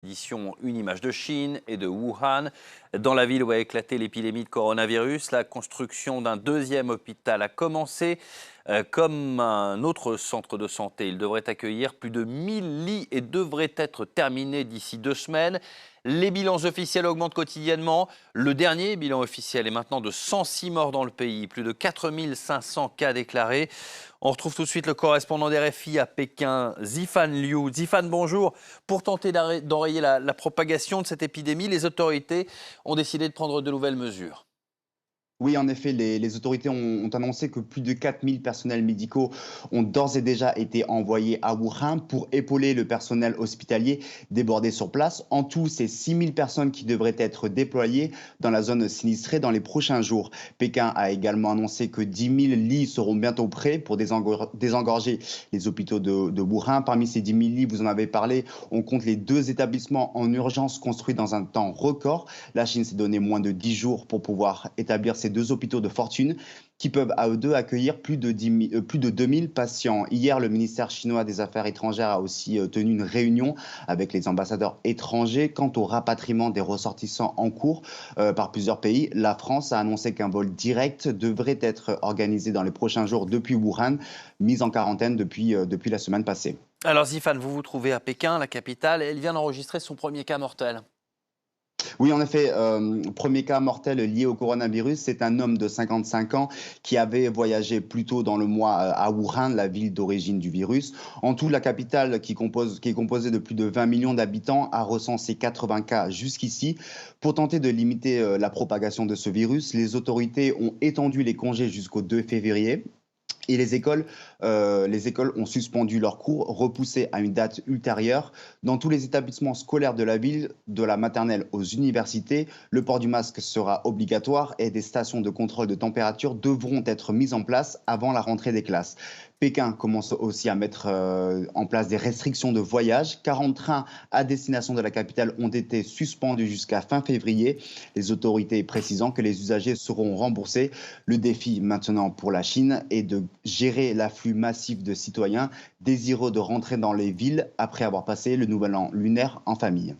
édition Une image de Chine et de Wuhan. Dans la ville où a éclaté l'épidémie de coronavirus, la construction d'un deuxième hôpital a commencé. Comme un autre centre de santé, il devrait accueillir plus de 1000 lits et devrait être terminé d'ici 2 semaines. Les bilans officiels augmentent quotidiennement. Le dernier bilan officiel est maintenant de 106 morts dans le pays, plus de 4500 cas déclarés. On retrouve tout de suite le correspondant d'RFI à Pékin, Zifan Liu. Zifan, bonjour. Pour tenter d'enrayer la propagation de cette épidémie, les autorités ont décidé de prendre de nouvelles mesures. Oui, en effet, les autorités ont annoncé que plus de 4000 personnels médicaux ont d'ores et déjà été envoyés à Wuhan pour épauler le personnel hospitalier débordé sur place. En tout, c'est 6000 personnes qui devraient être déployées dans la zone sinistrée dans les prochains jours. Pékin a également annoncé que 10 000 lits seront bientôt prêts pour désengorger les hôpitaux de Wuhan. Parmi ces 10 000 lits, vous en avez parlé, on compte les 2 établissements en urgence construits dans un temps record. La Chine s'est donné moins de 10 jours pour pouvoir établir ces 2 hôpitaux de fortune qui peuvent à eux deux accueillir plus de 2000 patients. Hier, le ministère chinois des Affaires étrangères a aussi tenu une réunion avec les ambassadeurs étrangers quant au rapatriement des ressortissants en cours par plusieurs pays. La France a annoncé qu'un vol direct devrait être organisé dans les prochains jours depuis Wuhan, mise en quarantaine depuis la semaine passée. Alors Zifan, vous vous trouvez à Pékin, la capitale, et elle vient d'enregistrer son premier cas mortel. Oui, en effet, premier cas mortel lié au coronavirus, c'est un homme de 55 ans qui avait voyagé plus tôt dans le mois à Wuhan, la ville d'origine du virus. En tout, la capitale, qui est composée de plus de 20 millions d'habitants, a recensé 80 cas jusqu'ici. Pour tenter de limiter la propagation de ce virus, les autorités ont étendu les congés jusqu'au 2 février. Et les écoles ont suspendu leurs cours, repoussés à une date ultérieure. Dans tous les établissements scolaires de la ville, de la maternelle aux universités, le port du masque sera obligatoire et des stations de contrôle de température devront être mises en place avant la rentrée des classes. Pékin commence aussi à mettre en place des restrictions de voyage. 40 trains à destination de la capitale ont été suspendus jusqu'à fin février. Les autorités précisant que les usagers seront remboursés. Le défi maintenant pour la Chine est de gérer l'afflux massif de citoyens désireux de rentrer dans les villes après avoir passé le nouvel an lunaire en famille.